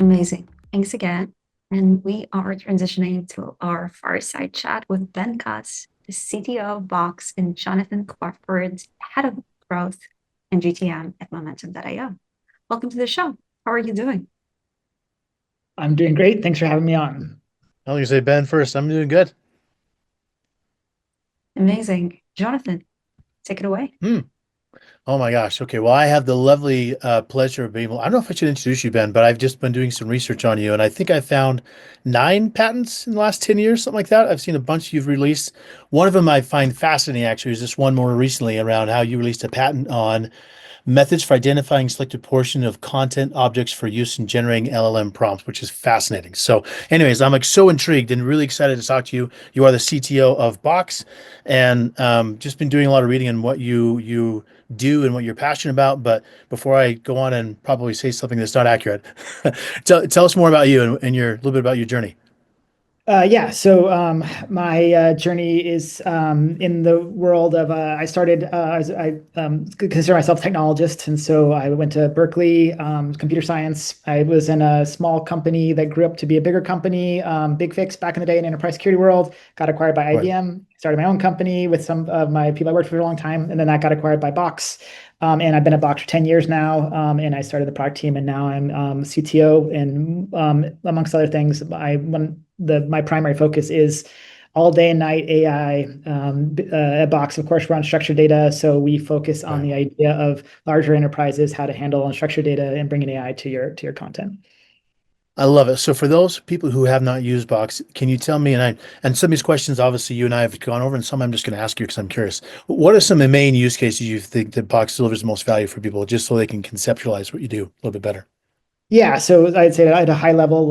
Amazing. Thanks again. And we are transitioning to our fireside chat with Ben Cuss, the CTO of Box, and Jonathan Kvarfordt, head of growth and GTM at Momentum.io. Welcome to the show. How are you doing? I'm doing great. Thanks for having me on. I was gonna say Ben first. I'm doing good. Amazing. Jonathan, take it away. Hmm. Oh my gosh. Okay. Well, I have the lovely pleasure of being able. I don't know if I should introduce you, Ben, but I've just been doing some research on you, and I think I found 9 patents in the last 10 years, something like that. I've seen a bunch you've released. One of them I find fascinating, actually, is this one more recently around how you released a patent on methods for identifying selected portion of content objects for use in generating LLM prompts, which is fascinating. So, anyways, I'm like so intrigued and really excited to talk to you. You are the CTO of Box, and just been doing a lot of reading on what you do and what you're passionate about. But before I go on and probably say something that's not accurate, tell us more about you and your little bit about your journey. My journey is in the world of I started as I consider myself a technologist, and so I went to Berkeley, computer science. I was in a small company that grew up to be a bigger company, Big Fix back in the day in enterprise security world. Got acquired by Right. IBM. Started my own company with some of my people I worked for a long time, and then that got acquired by Box. And I've been at Box for 10 years now, and I started the product team, and now I'm CTO. And amongst other things, my primary focus is all day and night AI. At Box, of course, we're on structured data, so we focus on Right. the idea of larger enterprises, how to handle unstructured data and bringing AI to your content. I love it. So for those people who have not used Box, can you tell me, and some of these questions, obviously you and I have gone over, and some I'm just going to ask you because I'm curious. What are some of the main use cases you think that Box delivers the most value for people, just so they can conceptualize what you do a little bit better? Yeah, so I'd say at a high level,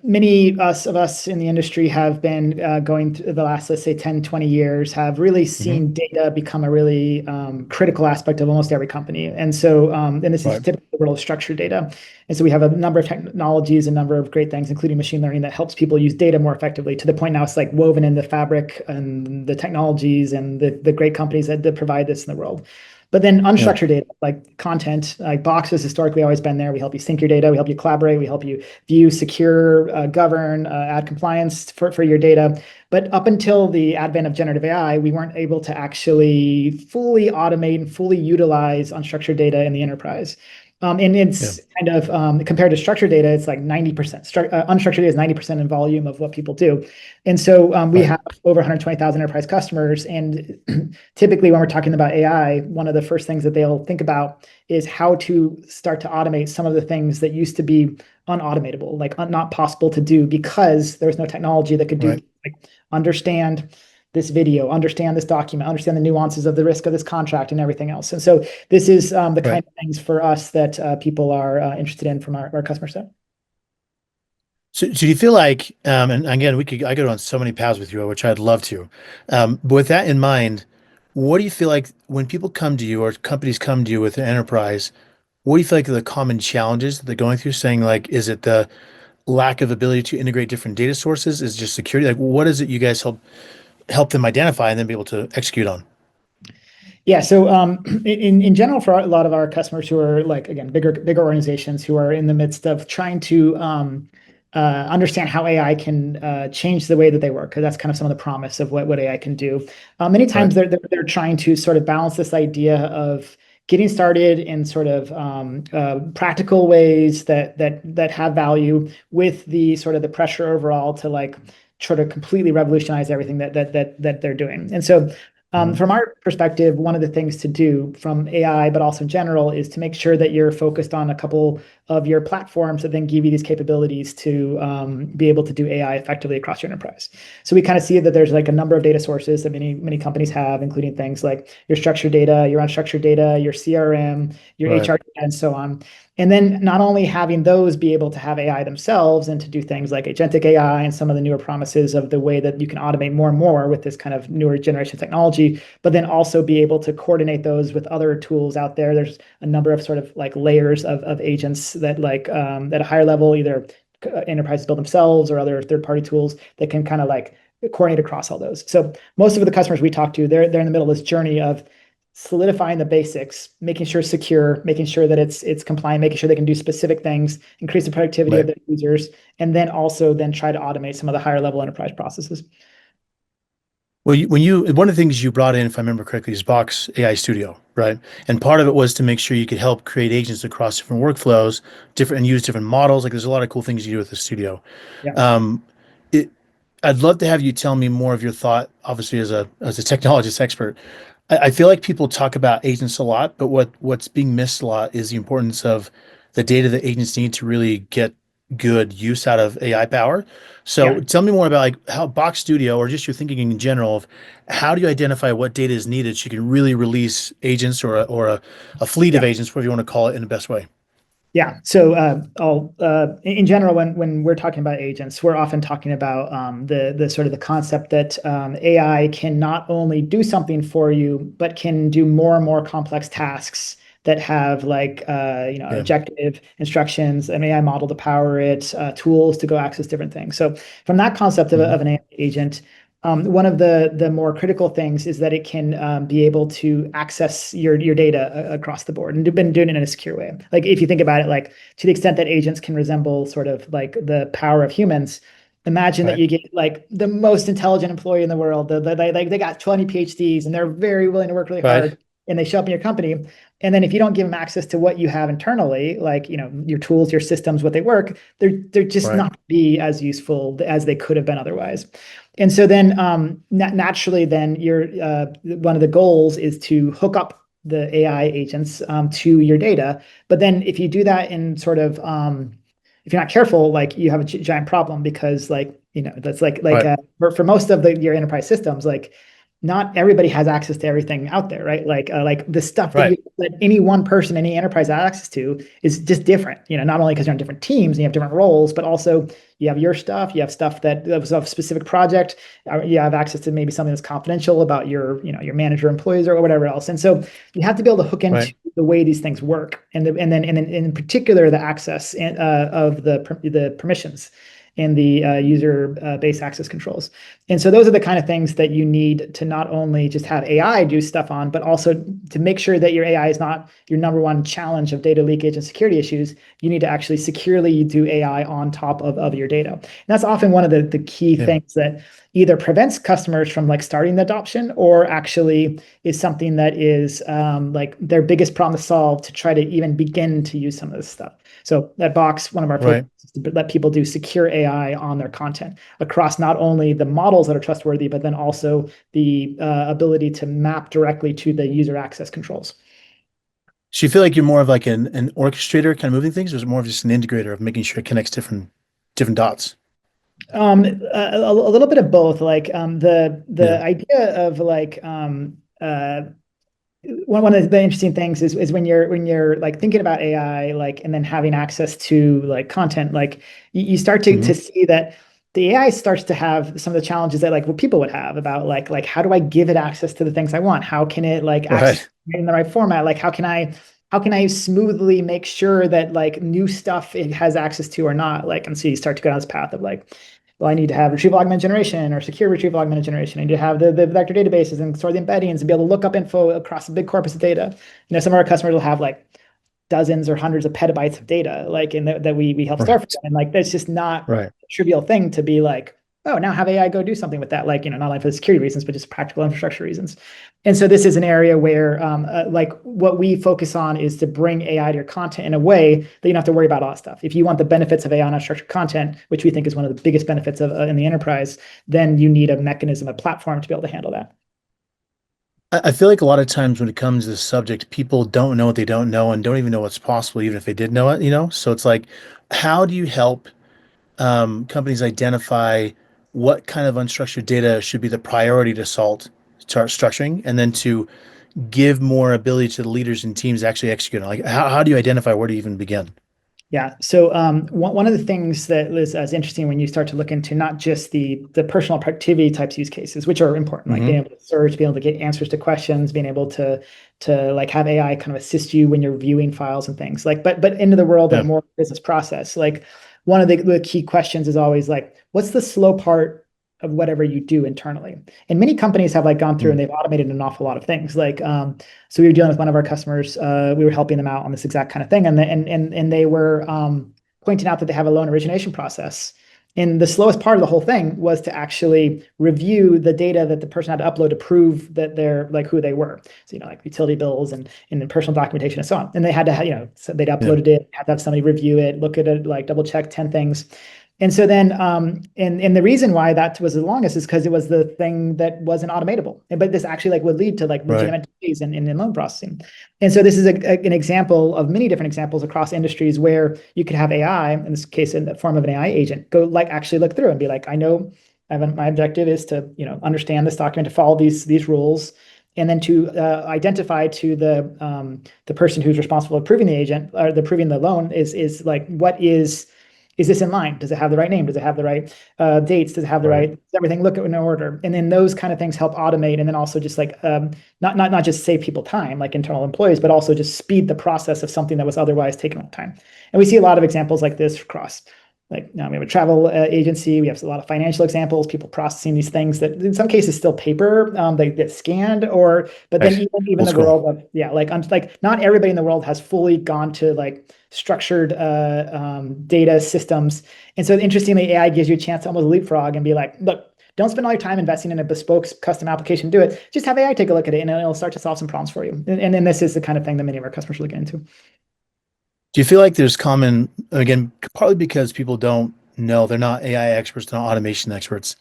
many of us in the industry have been going through the last, let's say, 10, 20 years, have really Hmm. seen data become a really critical aspect of almost every company. And this is Right. typically the world of structured data. And so we have a number of technologies, a number of great things, including machine learning, that helps people use data more effectively, to the point now it's like woven in the fabric and the technologies and the great companies that provide this in the world. But then Yeah. unstructured data, like content, like Box has historically always been there. We help you sync your data, we help you collaborate, we help you view, secure, govern, add compliance for your data. But up until the advent of generative AI, we weren't able to actually fully automate and fully utilize unstructured data in the enterprise. And Yeah. it's kind of compared to structured data, it's like 90%. Unstructured data is 90% in volume of what people do. And so we Right. have over 120,000 enterprise customers. And typically, when we're talking about AI, one of the first things that they'll think about is how to start to automate some of the things that used to be unautomatable, like not possible to do because there was no technology that could do, Right. like, understand this video, understand this document, understand the nuances of the risk of this contract and everything else. And so this is the Right. kind of things for us that people are interested in from our customer set. So do you feel like, and again, I could go on so many paths with you, which I'd love to. But with that in mind, what do you feel like when people come to you or companies come to you with an enterprise, what do you feel like are the common challenges that they're going through? Saying like, is it the lack of ability to integrate different data sources? Is it just security? Like, what is it you guys help them identify and then be able to execute on? Yeah, so in general, for a lot of our customers who are, like, again, bigger organizations who are in the midst of trying to understand how AI can change the way that they work, because that's kind of some of the promise of what AI can do. Many Right. times they're trying to sort of balance this idea of getting started in sort of practical ways that have value with the sort of the pressure overall to, like, try to completely revolutionize everything that they're doing. And so Mhm. from our perspective, one of the things to do from AI, but also in general, is to make sure that you're focused on a couple of your platforms that then give you these capabilities to be able to do AI effectively across your enterprise. So we kind of see that there's, like, a number of data sources that many companies have, including things like your structured data, your unstructured data, your CRM, your Right. HR data, and so on. And then not only having those be able to have AI themselves and to do things like agentic AI and some of the newer promises of the way that you can automate more and more with this kind of newer generation technology, but then also be able to coordinate those with other tools out there. There's a number of sort of like layers of agents that, like, at a higher level, either enterprises build themselves or other third-party tools that can kind of like coordinate across all those. So most of the customers we talk to, they're in the middle of this journey of solidifying the basics, making sure it's secure, making sure that it's compliant, making sure they can do specific things, increase the productivity of Right. their users, and then also then try to automate some of the higher level enterprise processes. Well, one of the things you brought in, if I remember correctly, is Box AI Studio, right? And part of it was to make sure you could help create agents across different workflows, different and use different models. Like there's a lot of cool things you do with the studio. Yeah. Um, it, I'd love to have you tell me more of your thought, obviously as a technologist expert. I feel like people talk about agents a lot, but what's being missed a lot is the importance of the data that agents need to really get good use out of AI power. So Yeah. tell me more about like how Box Studio or just your thinking in general of how do you identify what data is needed so you can really release agents or a fleet of Yeah. agents, whatever you want to call it, in the best way. Yeah. So, in general, when we're talking about agents, we're often talking about the sort of the concept that AI can not only do something for you, but can do more and more complex tasks that have like Yeah. objective instructions, an AI model to power it, tools to go access different things. So, from that concept Hmm. of an AI agent, one of the more critical things is that it can be able to access your data across the board, and been doing it in a secure way. Like if you think about it, like to the extent that agents can resemble sort of like the power of humans, imagine that Right. you get like the most intelligent employee in the world. They got 20 PhDs and they're very willing to work really Right. hard, and they show up in your company. And then if you don't give them access to what you have internally, like your tools, your systems, what they work, they're just Right. not be as useful as they could have been otherwise. And so then naturally, then one of the goals is to hook up the AI agents to your data. But then if you do that in sort of if you're not careful, like you have a giant problem because like that's Right. for most of your enterprise systems, like not everybody has access to everything out there, right? Like the stuff Right. that any one person, any enterprise has access to is just different. Not only because you're on different teams and you have different roles, but also you have your stuff, you have stuff that was of a specific project, you have access to maybe something that's confidential about your manager, employees, or whatever else. And so you have to be able to hook into Right. the way these things work, and then in particular the access of the permissions and the user base access controls. And so those are the kind of things that you need to not only just have AI do stuff on, but also to make sure that your AI is not your number one challenge of data leakage and security issues. You need to actually securely do AI on top of your data. And that's often one of the key Yeah. things that either prevents customers from like starting the adoption, or actually is something that is like their biggest problem to solve to try to even begin to use some of this stuff. So at Box, one of our focuses Right. is to let people do secure AI on their content across not only the models that are trustworthy, but then also the ability to map directly to the user access controls. So you feel like you're more of like an orchestrator kind of moving things, or is it more of just an integrator of making sure it connects different dots? A little bit of both. Like Yeah. the idea of like one of the interesting things is when you're like thinking about AI, like, and then having access to like content, like you start to Hmm. see that the AI starts to have some of the challenges that like what people would have about like how do I give it access to the things I want? How can it like access Right. in the right format? Like how can I smoothly make sure that like new stuff it has access to or not? Like, and so you start to go down this path of like, well, I need to have retrieval augmented generation or secure retrieval augmented generation. I need to have the vector databases and store the embeddings and be able to look up info across a big corpus of data. Some of our customers will have like dozens or hundreds of petabytes of data, like in that we help store for Right. them. And like that's just not Right. a trivial thing to be like, oh, now have AI go do something with that, like not only for the security reasons, but just practical infrastructure reasons. And so this is an area where like what we focus on is to bring AI to your content in a way that you don't have to worry about all that stuff. If you want the benefits of AI on unstructured content, which we think is one of the biggest benefits of in the enterprise, then you need a mechanism, a platform to be able to handle that. I feel like a lot of times when it comes to this subject, people don't know what they don't know and don't even know what's possible, even if they did know it. So it's like, how do you help companies identify what kind of unstructured data should be the priority to start structuring, and then to give more ability to the leaders and teams to actually execute on? Like, how do you identify where to even begin? Yeah. So one of the things that is interesting when you start to look into not just the personal productivity types use cases, which are important, like being Hmm. able to search, being able to get answers to questions, being able to like have AI kind of assist you when you're viewing files and things like, but into the world of Yeah. more business process, like one of the key questions is always like, what's the slow part of whatever you do internally. And many companies have like gone through and they've automated an awful lot of things. Like, so we were dealing with one of our customers, we were helping them out on this exact kind of thing. And they were pointing out that they have a loan origination process. And the slowest part of the whole thing was to actually review the data that the person had to upload to prove that they're like who they were. So, like utility bills and personal documentation and so on. And they had to have, so they'd uploaded it, had to have somebody review it, look at it, like double check 10 things. And so then, and the reason why that was the longest is because it was the thing that wasn't automatable. But this actually like would lead to like legitimate delays in loan processing. And so this is an example of many different examples across industries where you could have AI, in this case, in the form of an AI agent, go like actually look through and be like, I know my objective is to, understand this document, to follow these rules, and then to identify to the person who's responsible for approving the agent or approving the loan is like, is this in line? Does it have the right name? Does it have the right dates? Does it have the right, does everything look in order? And then those kind of things help automate, and then also just like not just save people time, like internal employees, but also just speed the process of something that was otherwise taking a long time. And we see a lot of examples like this across, like we have a travel agency. We have a lot of financial examples, people processing these things that in some cases still paper, they get scanned, but then even the world of, like not everybody in the world has fully gone to like structured data systems. And so interestingly, AI gives you a chance to almost leapfrog and be like, look, don't spend all your time investing in a bespoke custom application to do it. Just have AI take a look at it and it'll start to solve some problems for you. And then this is the kind of thing that many of our customers are looking into. Do you feel like there's common, again, partly because people don't know, they're not AI experts, they're not automation experts.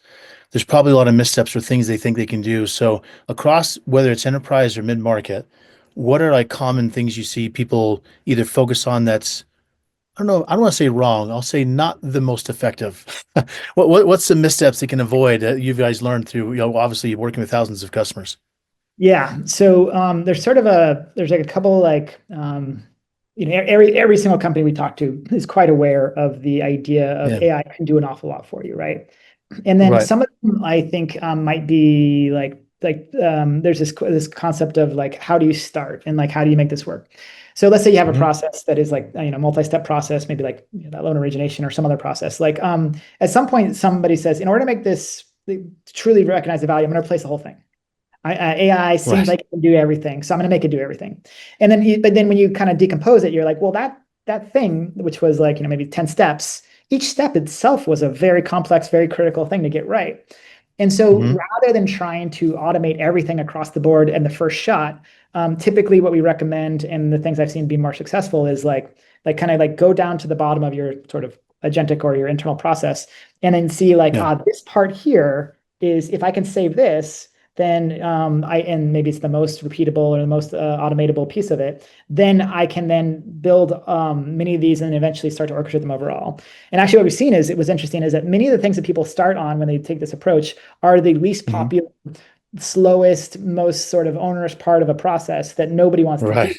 There's probably a lot of missteps or things they think they can do. So across, whether it's enterprise or mid-market, what are like common things you see people either focus on that's, I don't know, I don't want to say wrong, I'll say not the most effective. What's the missteps they can avoid that you guys learned through, obviously working with thousands of customers? Yeah. So there's like a couple like every single company we talk to is quite aware of the idea of AI can do an awful lot for you, right? And then some of them I think might be like there's this concept of like, how do you start and like how do you make this work? So let's say you have a process that is like multi-step process, maybe like that loan origination or some other process. Like at some point somebody says, in order to make this truly recognize the value, I'm going to replace the whole thing. AI seems like it can do everything, so I'm going to make it do everything. And then, but then when you kind of decompose it, you're like, well, that thing, which was like maybe 10 steps, each step itself was a very complex, very critical thing to get right. And so rather than trying to automate everything across the board in the first shot, typically what we recommend, and the things I've seen be more successful, is like kind of like go down to the bottom of your sort of agentic or your internal process, and then see like, this part here is, if I can save this, then and maybe it's the most repeatable or the most automatable piece of it, then I can then build many of these and eventually start to orchestrate them overall. And actually what we've seen is, it was interesting, is that many of the things that people start on when they take this approach are the least popular, slowest, most sort of onerous part of a process that nobody wants to do.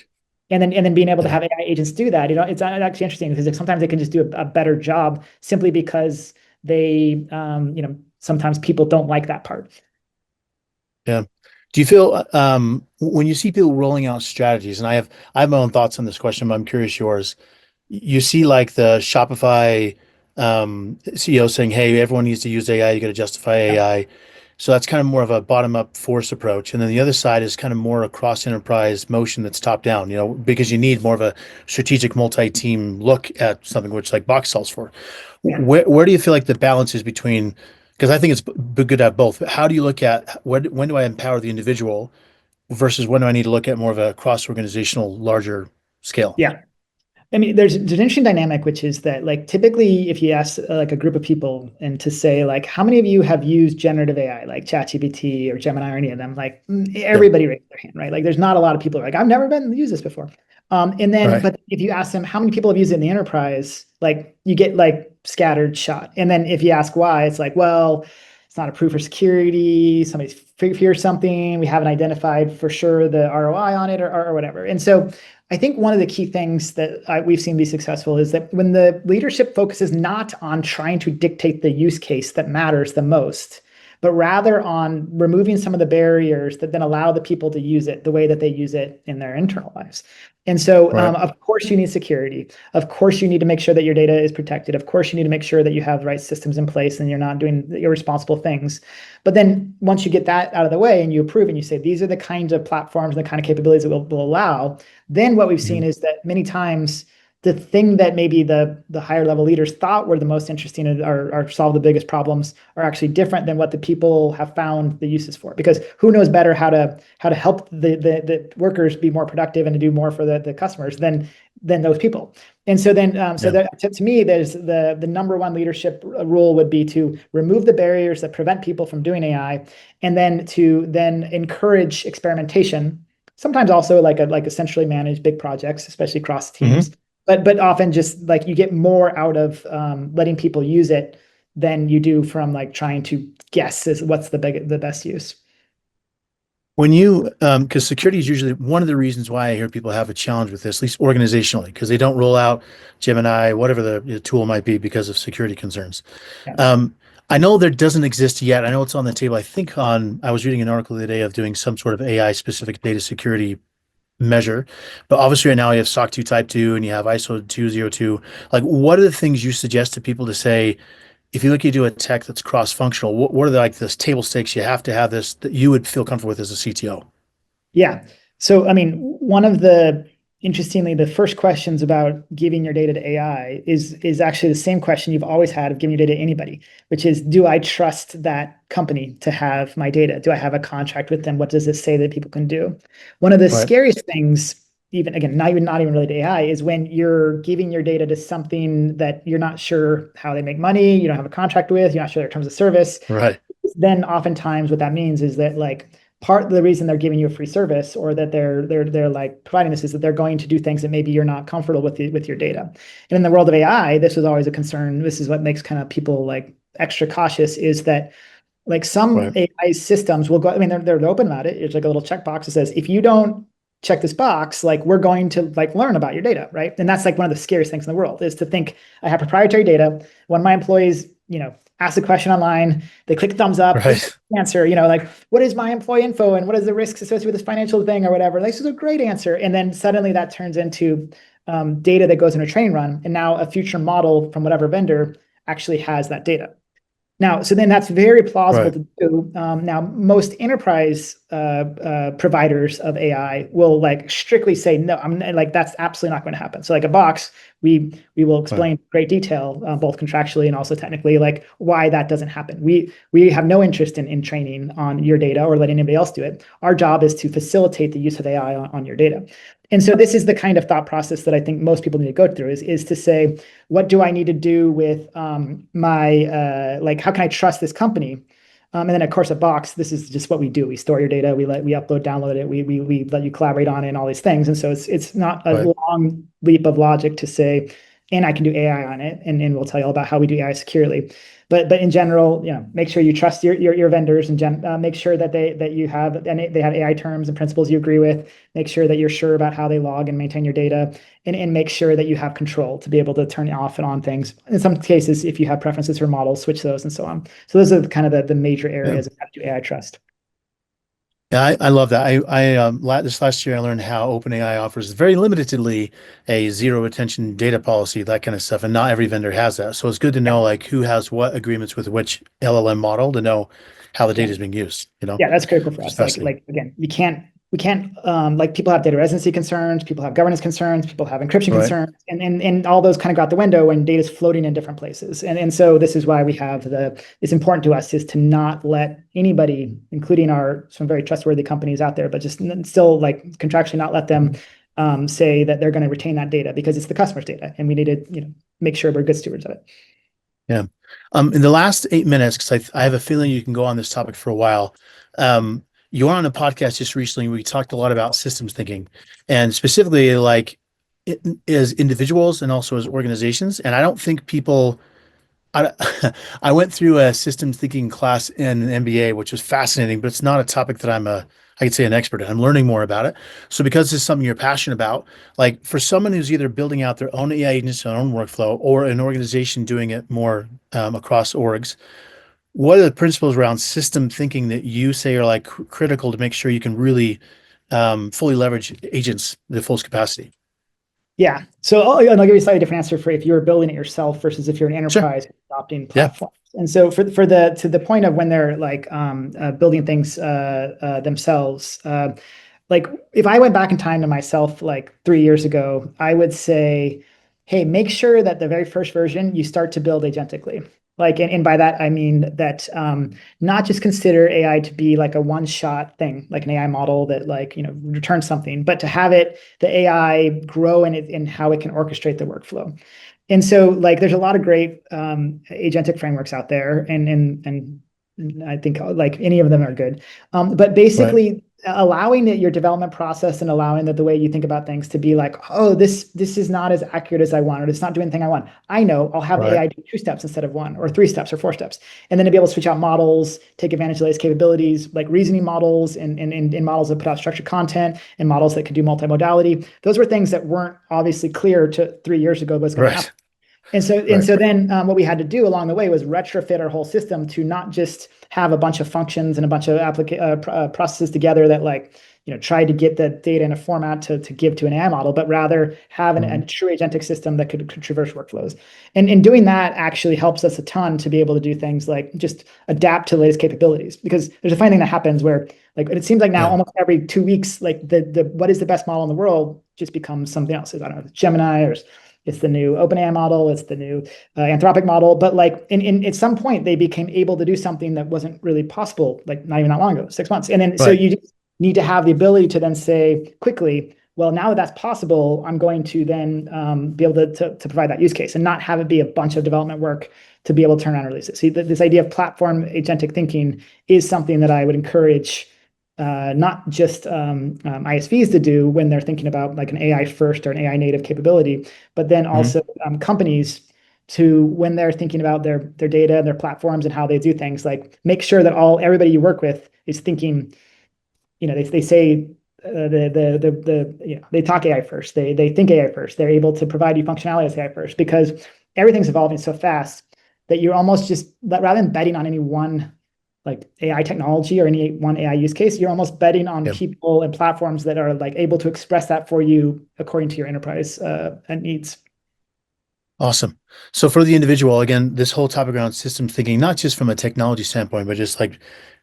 And then being able to have AI agents do that, it's actually interesting because sometimes they can just do a better job simply because they, sometimes people don't like that part. Yeah. Do you feel when you see people rolling out strategies, and I have my own thoughts on this question, but I'm curious yours. You see like the Shopify CEO saying, "Hey, everyone needs to use AI. You got to justify AI." So that's kind of more of a bottom-up force approach, and then the other side is kind of more a cross-enterprise motion that's top-down. Because you need more of a strategic multi-team look at something, which like Box solves for. Where do you feel like the balance is between? Because I think it's good to have both. But how do you look at when do I empower the individual versus when do I need to look at more of a cross-organizational, larger scale? Yeah. I mean, there's an interesting dynamic, which is that like typically if you ask like a group of people and to say like, how many of you have used generative AI, like ChatGPT or Gemini or any of them, like everybody raised their hand, right? Like there's not a lot of people like, I've never been used this before. And then, but if you ask them how many people have used it in the enterprise, like you get like scattered shot. And then if you ask why, it's like, well, it's not approved for security. Somebody's fears something. We haven't identified for sure the ROI on it or whatever. And so I think one of the key things that we've seen be successful is that when the leadership focuses not on trying to dictate the use case that matters the most, but rather on removing some of the barriers that then allow the people to use it the way that they use it in their internal lives. And so, Right. of course, you need security. Of course, you need to make sure that your data is protected. Of course, you need to make sure that you have the right systems in place and you're not doing irresponsible things. But then once you get that out of the way and you approve and you say, these are the kinds of platforms and the kind of capabilities that will allow, then what we've seen Mhm. is that many times the thing that maybe the higher level leaders thought were the most interesting or solve the biggest problems are actually different than what the people have found the uses for. Because who knows better how to help the workers be more productive and to do more for the customers than those people. And so then Yeah. that, to me, there's the number one leadership rule would be to remove the barriers that prevent people from doing AI, and then to then encourage experimentation. Sometimes also like essentially manage big projects, especially across Hmm. teams, but often just like you get more out of letting people use it than you do from like trying to guess is what's the best use. When you, because security is usually one of the reasons why I hear people have a challenge with this, at least organizationally, because they don't roll out Gemini, whatever the tool might be, because of security concerns. Yeah. Um, I know there doesn't exist yet. I know it's on the table. I was reading an article the other day of doing some sort of AI specific data security measure, but obviously right now you have SOC 2 Type 2 and you have ISO 202. Like, what are the things you suggest to people to say, if you look, you do a tech that's cross-functional, what are the, like this table stakes you have to have this that you would feel comfortable with as a CTO? Yeah. So, I mean, one of the interestingly, the first questions about giving your data to AI is actually the same question you've always had of giving your data to anybody, which is, do I trust that company to have my data? Do I have a contract with them? What does this say that people can do? One of the Right. scariest things, even again, not even related to AI, is when you're giving your data to something that you're not sure how they make money, you don't have a contract with, you're not sure their terms of service. Right. Then oftentimes what that means is that like part of the reason they're giving you a free service or that they're like providing this is that they're going to do things that maybe you're not comfortable with your data. And in the world of AI, this was always a concern. This is what makes kind of people like extra cautious is that like some Right. AI systems will go, I mean, they're open about it. It's like a little checkbox that says, if you don't check this box, like we're going to like learn about your data, right? And that's like one of the scariest things in the world is to think I have proprietary data. When my employees, ask a question online, they click thumbs up, this is Right. the answer, like, what is my employee info and what is the risks associated with this financial thing or whatever? This is a great answer. And then suddenly that turns into data that goes in a training run. And now a future model from whatever vendor actually has that data. Now, so then that's very plausible Right. to do. Now, most enterprise providers of AI will like strictly say no. I'm like that's absolutely not going to happen. So, like a Box, we will Right. explain in great detail, both contractually and also technically, like why that doesn't happen. We have no interest in training on your data or letting anybody else do it. Our job is to facilitate the use of AI on your data. And so this is the kind of thought process that I think most people need to go through is to say, what do I need to do with my like how can I trust this company? And then of course at Box, this is just what we do. We store your data, we upload, download it, we let you collaborate on it and all these things. And so it's not a Right. long leap of logic to say, and I can do AI on it, and we'll tell you all about how we do AI securely. But in general, make sure you trust your vendors and make sure that they have AI terms and principles you agree with. Make sure that you're sure about how they log and maintain your data, and make sure that you have control to be able to turn off and on things. In some cases, if you have preferences for models, switch those and so on. So those are kind of the major Yeah. areas of how to do AI trust. Yeah, I love that. This last year I learned how OpenAI offers very limitedly a zero attention data policy, that kind of stuff, and not every vendor has that. So it's good to Yeah, know like who has what agreements with which LLM model to know how the yeah. data is being used, Yeah, that's critical for which is us. Like, fascinating. like again, we can't like people have data residency concerns, people have governance concerns, people have encryption Right. concerns, and all those kind of go out the window when data is floating in different places. And so this is why we have it's important to us is to not let anybody, including some very trustworthy companies out there, but just still like contractually not let them Mhm. say that they're going to retain that data because it's the customer's data, and we need to make sure we're good stewards of it. Yeah. In the last 8 minutes, because I have a feeling you can go on this topic for a while. You were on a podcast just recently. We talked a lot about systems thinking, and specifically like as individuals and also as organizations. And I don't think people I, I went through a systems thinking class in an MBA, which was fascinating, but it's not a topic that I could say an expert in. I'm learning more about it. So because this is something you're passionate about, like for someone who's either building out their own AI agents, their own workflow, or an organization doing it more across orgs, what are the principles around system thinking that you say are like critical to make sure you can really fully leverage agents the fullest capacity? Yeah. So and I'll give you a slightly different answer for if you're building it yourself versus if you're an Sure. enterprise adopting Yeah. platforms. And so for the to the point of when they're like building things themselves, like if I went back in time to myself like 3 years ago, I would say, hey, make sure that the very first version you start to build agentically. Like, and by that I mean that not just consider AI to be like a one-shot thing, like an AI model that like returns something, but to have it the AI grow in how it can orchestrate the workflow. And so like there's a lot of great agentic frameworks out there, and I think like any of them are good. But Right. basically allowing your development process and allowing that the way you think about things to be like, oh, this is not as accurate as I want, or it's not doing the thing I want. I know I'll have the Right. AI do 2 steps instead of 1, or 3 steps, or 4 steps. And then to be able to switch out models, take advantage of latest capabilities, like reasoning models and models that put out structured content and models that could do multimodality. Those were things that weren't obviously clear to 3 years ago what's going to happen. Right. And Right. so then what we had to do along the way was retrofit our whole system to not just have a bunch of functions and a bunch of processes together that like tried to get the data in a format to give to an AI model, but rather have a Mhm. true agentic system that could traverse workflows. And in doing that actually helps us a ton to be able to do things like just adapt to the latest capabilities. Because there's a funny thing that happens where like it seems like now Yeah. almost every 2 weeks, like the what is the best model in the world just becomes something else. I don't know, Gemini, or it's the new OpenAI model, it's the new Anthropic model. But like at some point, they became able to do something that wasn't really possible, like not even that long ago, 6 months. And then so Right. you just need to have the ability to then say quickly, well, now that that's possible, I'm going to then be able to provide that use case and not have it be a bunch of development work to be able to turn around and release it. See, this idea of platform agentic thinking is something that I would encourage not just ISVs to do when they're thinking about like an AI first or an AI native capability, but then Mhm. also companies to when they're thinking about their data and their platforms and how they do things, like make sure that everybody you work with is thinking, they say they talk AI first, they think AI first, they're able to provide you functionality as AI first, because everything's evolving so fast that you're almost just rather than betting on any one like AI technology or any one AI use case, you're almost betting on Yeah. people and platforms that are like able to express that for you according to your enterprise and needs. Awesome. So for the individual, again, this whole topic around systems thinking, not just from a technology standpoint, but just like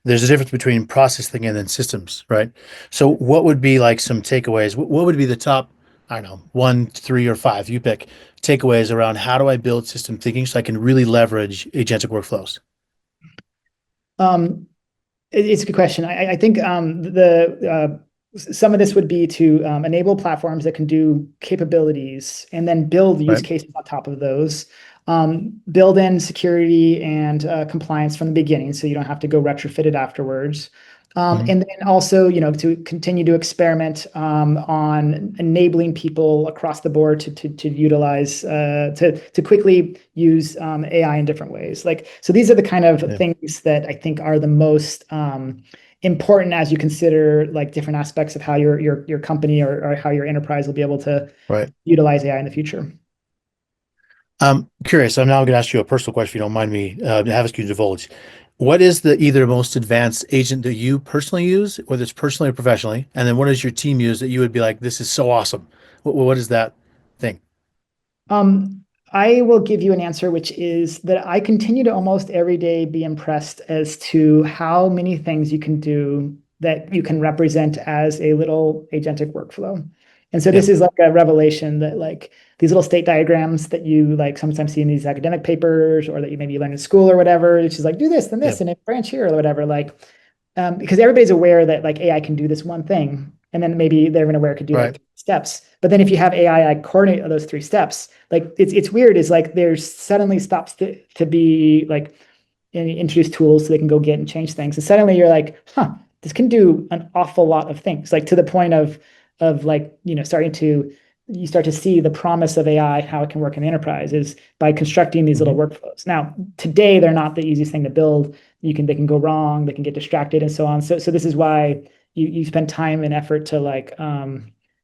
there's a difference between process thinking and then systems, right? So what would be like some takeaways? What would be the top, I don't know, 1, 3, or 5, you pick, takeaways around how do I build system thinking so I can really leverage agentic workflows? Um, it's a good question. I think the some of this would be to enable platforms that can do capabilities and then build use Right. cases on top of those. Build in security and compliance from the beginning, so you don't have to go retrofit it afterwards. Mhm. And then also, to continue to experiment on enabling people across the board to utilize to quickly use AI in different ways. Like, so these are the kind of Yeah. things that I think are the most important as you consider like different aspects of how your company or how your enterprise will be able to Right. utilize AI in the future. I'm curious. I'm now going to ask you a personal question, if you don't mind me asking you to divulge. What is the either most advanced agent that you personally use, whether it's personally or professionally? And then what does your team use that you would be like, this is so awesome? What is that thing? Um, I will give you an answer, which is that I continue to almost every day be impressed as to how many things you can do that you can represent as a little agentic workflow. And so Yeah. this is like a revelation that like these little state diagrams that you like sometimes see in these academic papers or that you maybe learn in school or whatever, it's just like do this, then Yeah. this, and a branch here or whatever. Like because everybody's aware that like AI can do this one thing, and then maybe they're even aware it could do like Right. 3 steps. But then if you have AI like coordinate those 3 steps, like it's weird. Is like there's suddenly stops to be like introduce tools so they can go get and change things, and suddenly you're like, huh, this can do an awful lot of things. Like to the point of like starting to you start to see the promise of AI, how it can work in the enterprise is by constructing these little Hmm. workflows. Now, today they're not the easiest thing to build. They can go wrong, they can get distracted and so on. So this is why you spend time and effort to like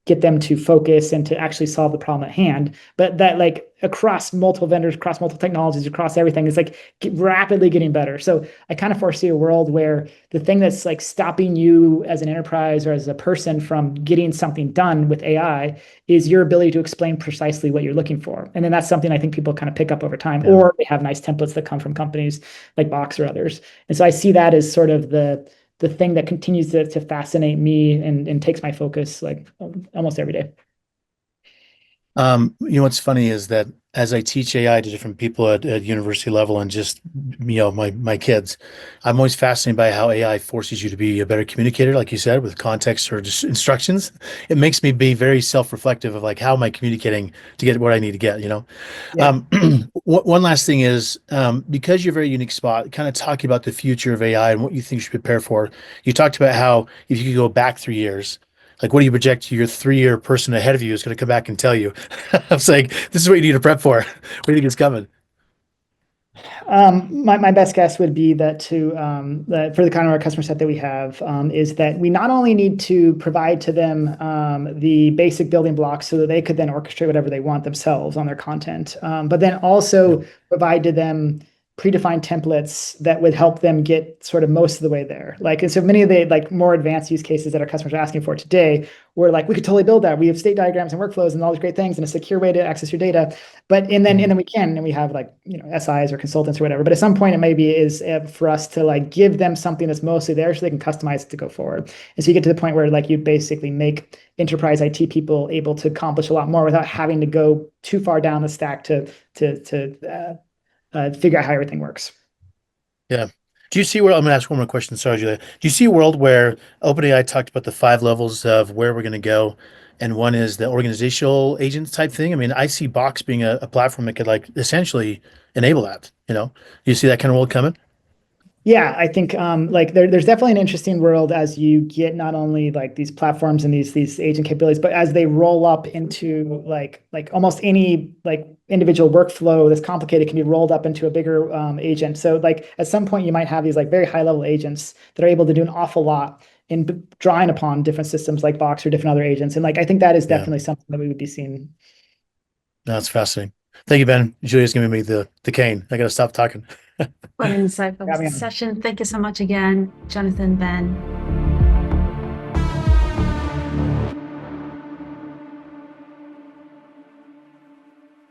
get them to focus and to actually solve the problem at hand. But that like across multiple vendors, across multiple technologies, across everything is like rapidly getting better. So I kind of foresee a world where the thing that's like stopping you as an enterprise or as a person from getting something done with AI is your ability to explain precisely what you're looking for. And then that's something I think people kind of pick up over time, Yeah. or they have nice templates that come from companies like Box or others. And so I see that as sort of the thing that continues to fascinate me and takes my focus like almost every day. What's funny is that as I teach AI to different people at university level and just my kids, I'm always fascinated by how AI forces you to be a better communicator, like you said, with context or just instructions. It makes me be very self-reflective of like how am I communicating to get what I need to get, you know? Yeah. One last thing is because you're a very unique spot, kind of talking about the future of AI and what you think you should prepare for. You talked about how if you could go back 3 years, like what do you project your 3-year person ahead of you is going to come back and tell you? I was like, this is what you need to prep for. What do you think is coming? My best guess would be that that for the kind of our customer set that we have is that we not only need to provide to them the basic building blocks so that they could then orchestrate whatever they want themselves on their content, but then Yeah. also provide to them predefined templates that would help them get sort of most of the way there. Like, and so many of the like more advanced use cases that our customers are asking for today, we're like, we could totally build that. We have state diagrams and workflows and all these great things and a secure way to access your data. But and then we can, and we have like SIs or consultants or whatever. But at some point, it maybe is for us to like give them something that's mostly there so they can customize it to go forward. And so you get to the point where like you basically make enterprise IT people able to accomplish a lot more without having to go too far down the stack to figure out how everything works. Yeah. Do you see where I'm going to ask one more question? Sorry, Julia. Do you see a world where OpenAI talked about the 5 levels of where we're going to go, and one is the organizational agent type thing? I mean, I see Box being a platform that could like essentially enable that. You see that kind of world coming? Yeah, I think like there's definitely an interesting world as you get not only like these platforms and these agent capabilities, but as they roll up into like almost any like individual workflow that's complicated can be rolled up into a bigger agent. So like at some point you might have these like very high level agents that are able to do an awful lot in drawing upon different systems like Box or different other agents. And like I think that is Yeah. definitely something that we would be seeing. That's fascinating. Thank you, Ben. Julia's giving me the cane. I got to stop talking. What an insightful Yeah, I mean, session. Thank you so much again, Jonathan, Ben.